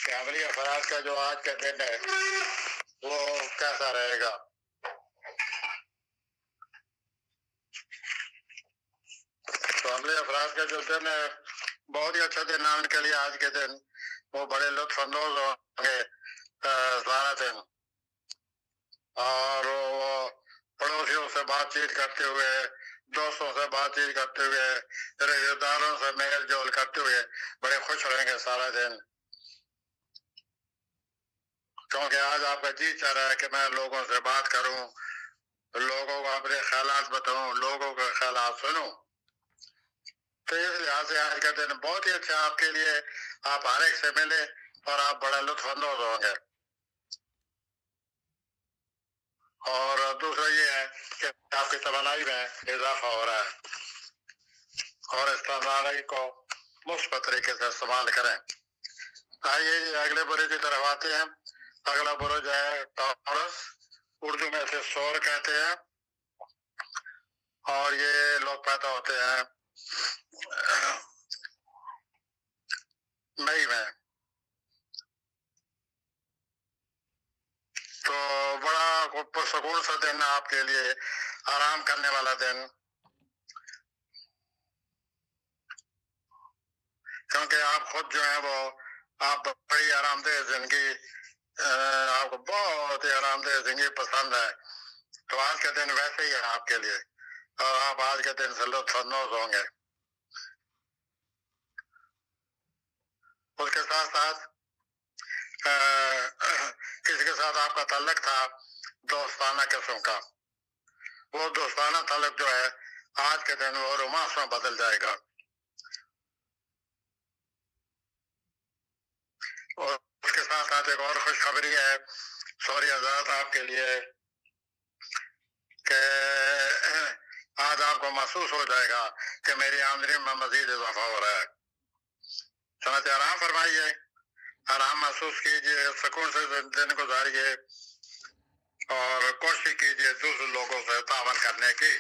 کہ عملی افراد کا جو آج کا دن ہے وہ کیسا رہے گا. تو عملی افراد کا جو دن ہے بہت ہی اچھا دن ہے ان کے لیے. آج کے دن وہ بڑے لطف اندوز ہوں گے سارا دن, اور وہ پڑوسیوں سے بات چیت کرتے ہوئے, دوستوں سے بات چیت کرتے ہوئے, رشتہ داروں سے میل جول کرتے ہوئے بڑے خوش رہیں گے سارا دن, کیونکہ آج آپ کا جی چاہ رہا ہے کہ میں لوگوں سے بات کروں, لوگوں کو اپنے خیالات بتاؤں, لوگوں کے خیالات سنوں. تو اس لحاظ سے آج کا دن بہت ہی اچھا آپ کے لیے. آپ ہر ایک سے ملے اور آپ بڑا لطف اندوز ہوں گے. اور دوسرا یہ ہے کہ آپ کی توانائی میں اضافہ ہو رہا ہے, اور اس توانائی کو مثبت طریقے سے استعمال کریں. آئیے اگلے برج کی طرف آتے ہیں. اگلا برج ہے ٹورس, اردو میں اسے سور کہتے ہیں, اور یہ لوگ پیدا ہوتے ہیں مئی میں. تو بڑا پرسکون سا دن آپ کے لیے, آرام کرنے والا دن, کیونکہ آپ خود جو ہے وہ آپ بڑی آرام دہ زندگی, آپ کو بہت ہی آرام دہ زندگی پسند ہے. تو آج کا دن ویسے ہی ہے آپ کے لیے, اور آپ آج کے دن سے لطف اندوز ہوں گے. اس کے ساتھ ساتھ کسی کے ساتھ آپ کا تعلق تھا دوستانہ قسم کا, وہ دوستانہ تعلق جو ہے آج کے دن وہ رومانس میں بدل جائے گا. اور اس کے ساتھ ساتھ ایک اور خوشخبری ہے سوری حضرات آپ کے لیے, کہ آج آپ کو محسوس ہو جائے گا کہ میری آمدنی میں مزید اضافہ ہو رہا ہے. چنانچہ آرام فرمائیے, آرام محسوس کیجیے, سکون سے دن گزاریے, اور کوشش کیجیے دوسرے لوگوں سے تعاون کرنے کی.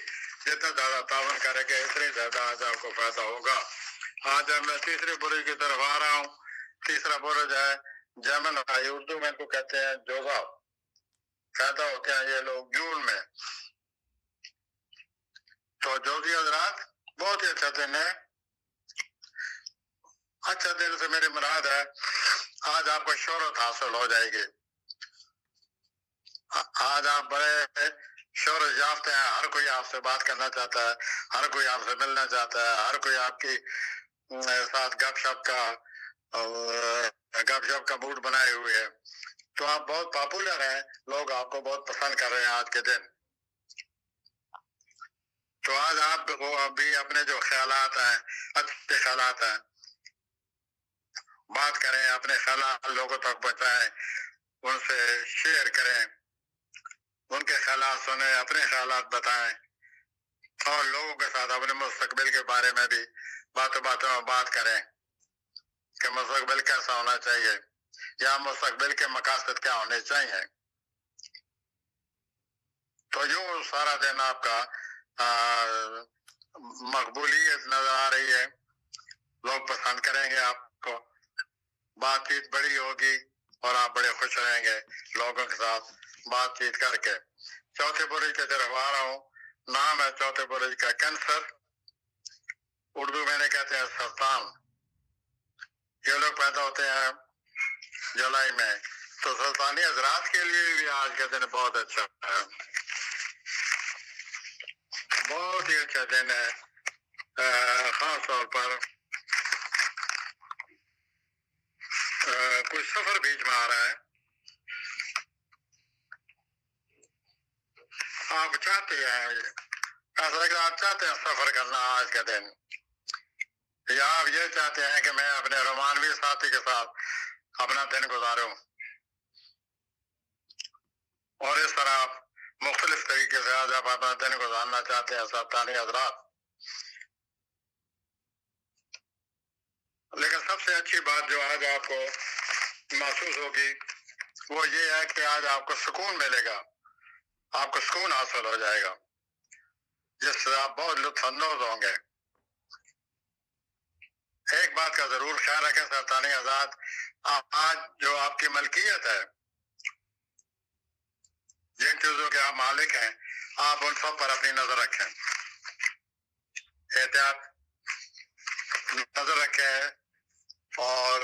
جتنا زیادہ تعاون کریں گے اتنی زیادہ آج آپ کو فائدہ ہوگا. آج میں تیسرے برج کی طرف آ رہا ہوں. تیسرا برج ہے جیمنائی, اردو میں ان کو کہتے ہیں جوزا. پیدا ہوتے ہیں یہ لوگ جون میں. تو جوزی حضرات بہت ہی اچھا دن ہے. اچھا دن سے میری مراد ہے آج آپ کو شہرت حاصل ہو جائے گی. آج آپ بڑے شہرت یافتہ ہیں, ہر کوئی آپ سے بات کرنا چاہتا ہے, ہر کوئی آپ سے ملنا چاہتا ہے, ہر کوئی آپ کی ساتھ گپ شپ کا موڈ بنائے ہوئے ہے. تو آپ بہت پاپولر ہیں, لوگ آپ کو بہت پسند کر رہے ہیں آج کے دن. تو آج آپ بھی اپنے جو خیالات ہیں, اچھے خیالات ہیں, بات کریں, اپنے خیالات لوگوں تک پہنچائیں, ان سے شیئر کریں, ان کے خیالات سنیں, اپنے خیالات بتائیں, اور لوگوں کے ساتھ اپنے مستقبل کے بارے میں بھی باتوں میں بات کریں کہ مستقبل کیسا ہونا چاہیے, یا مستقبل کے مقاصد کیا ہونے چاہیے. تو یوں سارا دن آپ کا مقبولیت نظر آ رہی ہے, لوگ پسند کریں گے آپ کو, بات چیت بڑی ہوگی, اور آپ بڑے خوش رہیں گے لوگوں کے ساتھ بات چیت کر کے. چوتھے برج کی طرف آ رہا ہوں. نام ہے چوتھے برج کا کینسر, اردو میں نے کہتے ہیں سرطان. یہ لوگ پیدا ہوتے ہیں جولائی میں. تو سلطانی حضرات کے لیے بھی آج کا دن بہت اچھا ہے, بہت ہی اچھا دن ہے. خاص طور پر کوئی سفر بیچ میں آ رہا ہے, آپ چاہتے ہیں, ایسا لگ رہا آپ چاہتے ہیں سفر کرنا آج کا دن, یا آپ یہ چاہتے ہیں کہ میں اپنے رومانوی ساتھی کے ساتھ اپنا دن گزاروں, اور اس طرح آپ مختلف طریقے سے آج آپ اپنا دن گزارنا چاہتے ہیں سلطانی حضرات. لیکن سب سے اچھی بات جو آج آپ کو محسوس ہوگی وہ یہ ہے کہ آج آپ کو سکون ملے گا, آپ کو سکون حاصل ہو جائے گا, جس سے آپ بہت لطف اندوز ہوں گے. ایک بات کا ضرور خیال رکھیں سرطانی آزاد، آج جو آپ کی ملکیت ہے، جن چیزوں کے آپ مالک ہیں، آپ ان سب پر اپنی نظر رکھیں، احتیاط نظر رکھیں، اور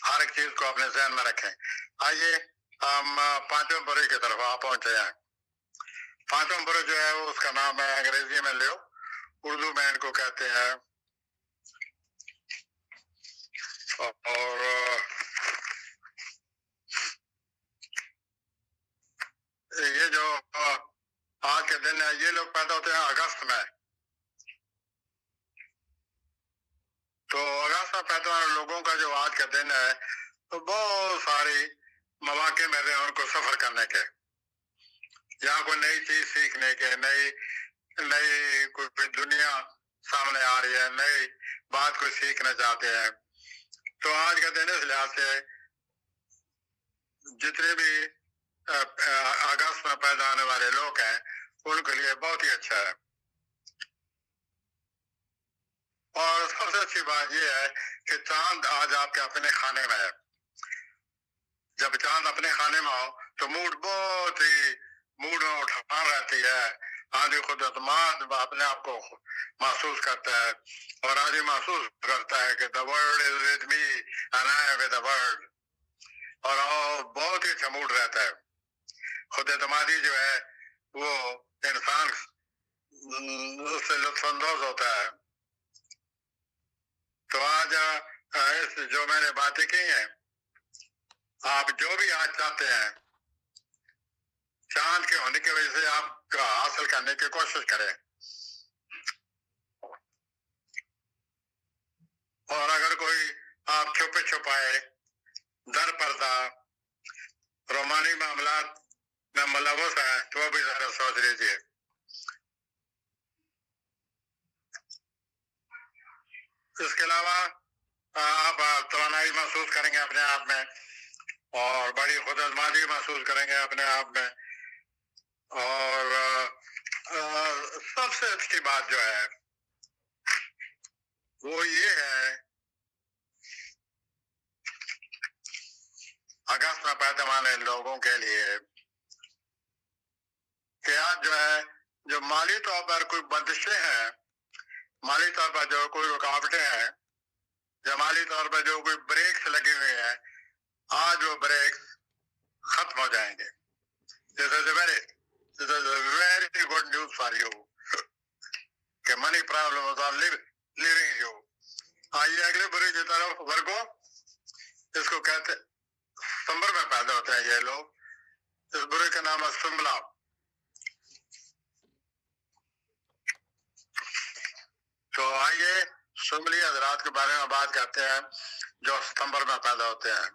ہر ایک چیز کو اپنے ذہن میں رکھیں۔ آئیے ہم پانچویں برے کی طرف آپ پہنچے ہیں۔ پانچواں برے جو ہے اس کا نام ہے، انگریزی میں لو، اردو میں ان کو کہتے ہیں، اور یہ جو آج کے دن ہے، یہ لوگ پیدا ہوتے ہیں اگست میں، تو اگست میں پیدا ہونے لوگوں کا جو آج کا دن ہے، تو بہت ساری مواقع مل رہے ہیں ان کو سفر کرنے کے، یا کوئی نئی چیز سیکھنے کے، نئی کوئی دنیا سامنے آ رہی ہے، نئی بات کوئی سیکھنا چاہتے ہیں، تو آج کا دن اس لحاظ سے جتنے بھی اگست میں پیدا ہونے والے لوگ ہیں ان کے لیے بہت ہی اچھا ہے۔ اور سب سے اچھی بات یہ ہے کہ چاند آج آپ کے اپنے خانے میں ہے۔ جب چاند اپنے خانے میں ہو تو موڈ میں اٹھان رہتی ہے، آدمی خود اعتماد اپنے آپ کو محسوس کرتا ہے، اور آدمی محسوس کرتا ہے کہ the world is with me and I am with the world، اور بہت ہی اچھا موڈ رہتا ہے۔ خود اعتمادی جو ہے وہ انسان اس سے لطف اندوز ہوتا ہے۔ تو آج جو میں نے باتیں کی ہیں، آپ جو بھی آج چاہتے ہیں چاند کے ہونے کی وجہ سے آپ کا حاصل کرنے کی کوشش کریں، اور اگر کوئی آپ چھپے چھپائے در پردہ رومانی معاملات میں ملوث ہے تو وہ بھی ذرا سوچ لیجیے۔ اس کے علاوہ آپ توانائی محسوس کریں گے اپنے آپ میں، اور بڑی خود اعتمادی محسوس کریں گے اپنے آپ میں، اور سب سے اچھی بات جو ہے وہ یہ ہے اگست میں پیدا ہونے لوگوں کے لیے کہ آج جو ہے جو مالی طور پر کوئی بندشیں ہیں، مالی طور پر جو کوئی رکاوٹیں ہیں، یا مالی طور پر جو کوئی بریکس لگے ہوئے ہیں، آج وہ بریکس ختم ہو جائیں گے۔ This is a very good news for you کہ money problems are leaving you۔ آئیے اگلے برے کی طرف، ورگو، اس کو کہتے ستمبر میں پیدا ہوتے ہیں یہ لوگ، اس برے کا نام ہے سمبلا۔ تو آئیے سمبلی حضرات کے بارے میں بات کرتے ہیں جو ستمبر میں پیدا ہوتے ہیں۔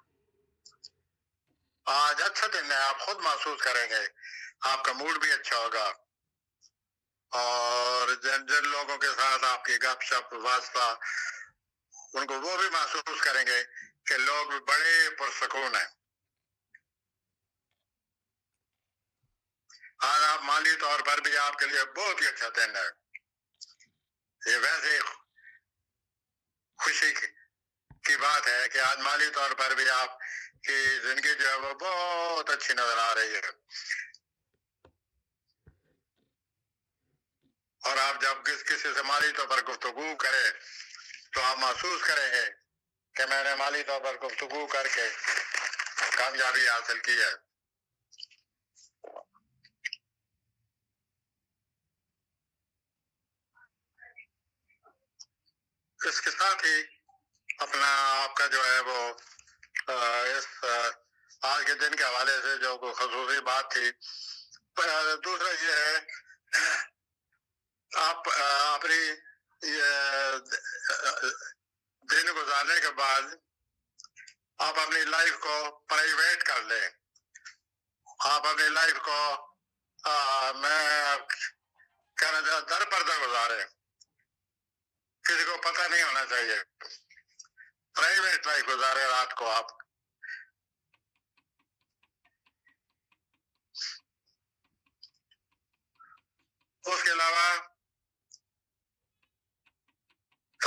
آج اچھا دن ہے، آپ خود محسوس کریں گے، آپ کا موڈ بھی اچھا ہوگا، اور جن لوگوں کے ساتھ آپ کی گپ شپ واسطہ ان کو وہ بھی محسوس کریں گے کہ لوگ بڑے پرسکون ہیں۔ آج آپ مالی طور پر بھی آپ کے لیے بہت ہی اچھا دن ہے۔ یہ ویسے خوشی کی بات ہے کہ آج مالی طور پر بھی آپ کی زندگی جو ہے وہ بہت اچھی نظر آ رہی ہے، اور آپ جب کسی سے مالی طور پر گفتگو کریں تو آپ محسوس کریں گے کہ میں نے مالی طور پر گفتگو کر کے کامیابی حاصل کی ہے۔ اس کے ساتھ ہی اپنا آپ کا جو ہے وہ اس آج کے دن کے حوالے سے جو کوئی خصوصی بات تھی، دوسرا یہ ہے آپ اپنی دن گزارنے کے بعد آپ اپنی لائف کو پرائیویٹ کر لیں، آپ اپنی لائف کو میں کہنا چاہتا در پردہ گزارے، کسی کو پتہ نہیں ہونا چاہیے، پرائیویٹ لائف گزارے رات کو آپ۔ اس کے علاوہ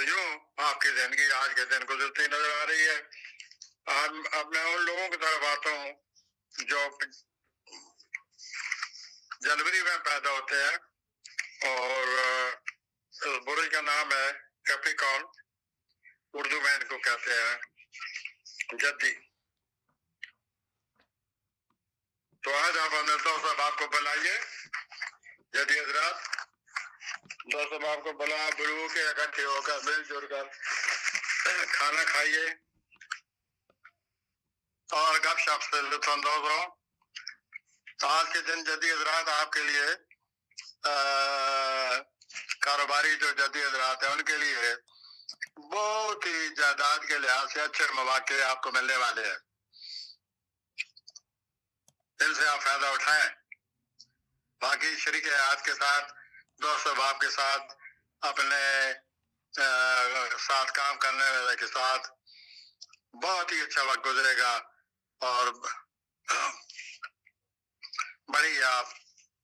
تو یوں آپ کی زندگی آج کے دن گزرتی نظر آ رہی ہے. اب میں ان لوگوں کی طرف آتا ہوں جو جنوری میں پیدا ہوتے ہیں اور اس برج کا نام ہے کیپریکارن، اردو میں ان کو کہتے ہیں جدی. تو آج آپ اپنے دوست احباب کو بلائیے، جدی حضرات دوست احباب کو بلو کے اکٹھے ہو کر مل جل کر کھانا کھائیے اور گپ شپ سے لطف اندوز رہو. آج کے دن جدی حضرات آپ کے لیے کاروباری جو جدی حضرات ہیں ان کے لیے بہت ہی جائیداد کے لحاظ سے اچھے مواقع آپ کو ملنے والے ہیں. ان سے آپ فائدہ اٹھائیں. باقی شریک حیات کے ساتھ، دوست احباب کے ساتھ، اپنے ساتھ کام کرنے والے کے ساتھ بہت ہی اچھا وقت گزرے گا اور بڑی آپ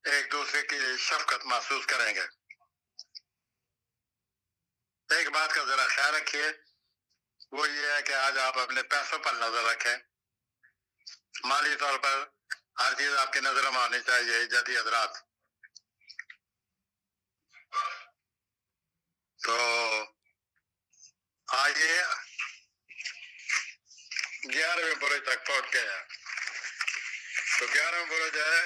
ایک دوسرے کی شفقت محسوس کریں گے. ایک بات کا ذرا خیال رکھیے، وہ یہ ہے کہ آج آپ اپنے پیسوں پر نظر رکھیں. مالی طور پر ہر چیز آپ کی نظر میں آنی چاہیے جدی حضرات. تو آئیے 11ویں برج تک پہنچ گئے ہیں. تو 11واں برج ہے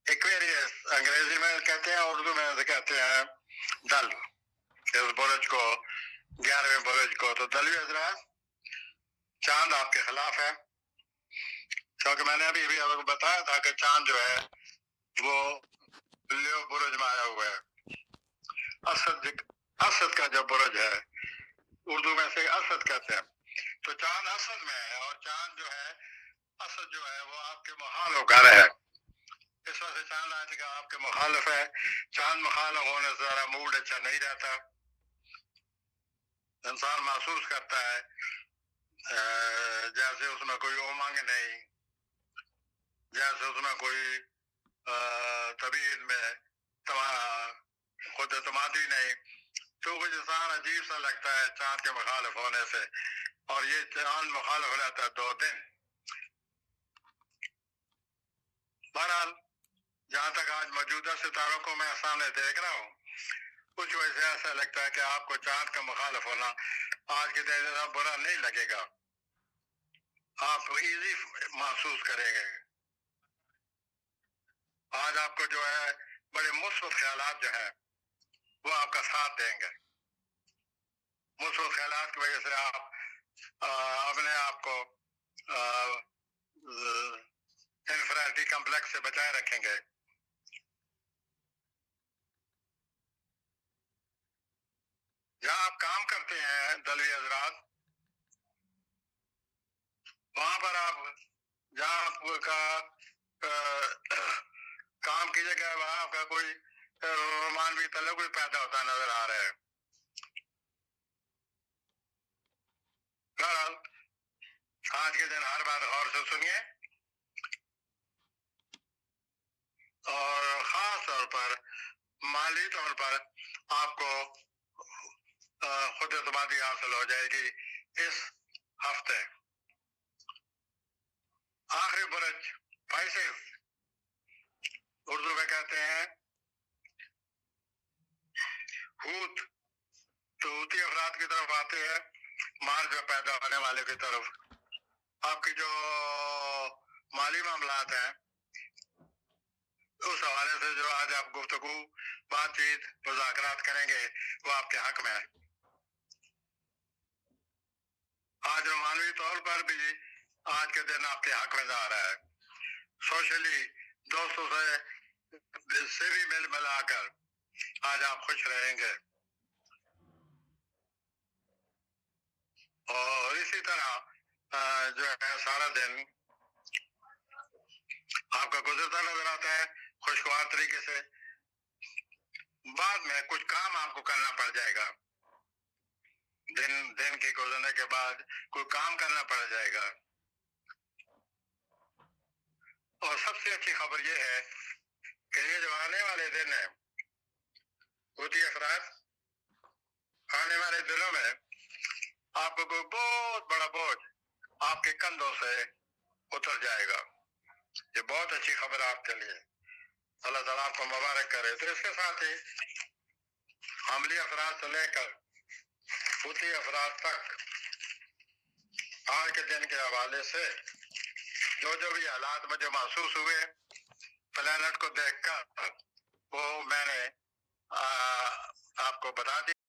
ایکویریس، انگریزی میں کہتے ہیں، اردو میں کہتے ہیں دل. اس برج کو 11ویں برج کو تو دلوی حضرات چاند آپ کے خلاف ہے، کیونکہ میں نے ابھی آپ کو بتایا تھا کہ چاند جو ہے وہ لیو برج میں آیا ہوا ہے. اسد کا جو برج ہے اردو میں سے اسد کہتے ہیں. تو چاند اسد میں ہے اور چاند جو ہے اسد جو ہے وہ آپ کے مخالف گھر ہے. اس وجہ سے چاند آج کا آپ کے مخالف ہے. چاند مخالف ہونے سے ذرا موڈ اچھا نہیں رہتا. انسان محسوس کرتا ہے جیسے اس میں کوئی امنگ نہیں، جیسے اس میں کوئی طبیعت میں خود اعتمادی نہیں. تو کچھ انسان عجیب سا لگتا ہے چاند کے مخالف ہونے سے. اور یہ چاند مخالف رہتا ہے 2 دن. بہرحال جہاں تک آج موجودہ ستاروں کو میں سامنے دیکھ رہا ہوں، کچھ وجہ سے ایسا لگتا ہے کہ آپ کو چاند کا مخالف ہونا آج کے دن برا نہیں لگے گا. آپ ایزی محسوس کریں گے. آج آپ کو جو ہے بڑے مثبت خیالات جو ہیں وہ آپ کا ساتھ دیں گے. مثبت خیالات کی وجہ سے آپ اپنے آپ کو انفرادی کمپلیکس سے بچائے رکھیں گے. جہاں آپ کام کرتے ہیں دلوی حضرات، وہاں پر آپ جہاں آپ کا کام کی جگہ وہاں آپ کا کوئی رومانوی تعلق پیدا ہوتا نظر آ رہا ہے. بہرحال آج کے دن ہر بات غور سے سنیے اور خاص طور پر مالی طور پر آپ کو خود اعتمادی حاصل ہو جائے گی اس ہفتے. آخری برج پائسز، اردو میں کہتے ہیں ہوت. تو ہوتی افراد کی طرف آتے ہیں، مارچ میں پیدا ہونے والے کی طرف. آپ کی جو مالی معاملات ہیں اس حوالے سے جو آج آپ گفتگو، بات چیت، مذاکرات کریں گے وہ آپ کے حق میں ہے. آج رومانوی طور پر بھی آج کے دن آپ کے حق میں جا رہا ہے. سوشلی دوستوں سے بھی مل ملا کر آج آپ خوش رہیں گے. اور اسی طرح جو ہے سارا دن آپ کا گزرتا نظر آتا ہے خوشگوار طریقے سے. بعد میں کچھ کام آپ کو کرنا پڑ جائے گا. دن کے گزرنے کے بعد کوئی کام کرنا پڑ جائے گا. اور سب سے اچھی خبر یہ ہے کہ یہ جو آنے والے دن ہیں ہوتی افراد آنے والے دنوں میں آپ کو کوئی بہت بڑا بوجھ آپ کے کندھوں سے اتر جائے گا. یہ بہت اچھی خبر آپ کے لیے. اللہ تعالیٰ آپ کو مبارک کرے. تو اس کے ساتھ ہی عملی افراد سے لے کر ہوتی افراد تک آج کے دن کے حوالے سے جو بھی حالات مجھے محسوس ہوئے پلانٹ کو دیکھ کر وہ میں نے آپ کو بتا دیا.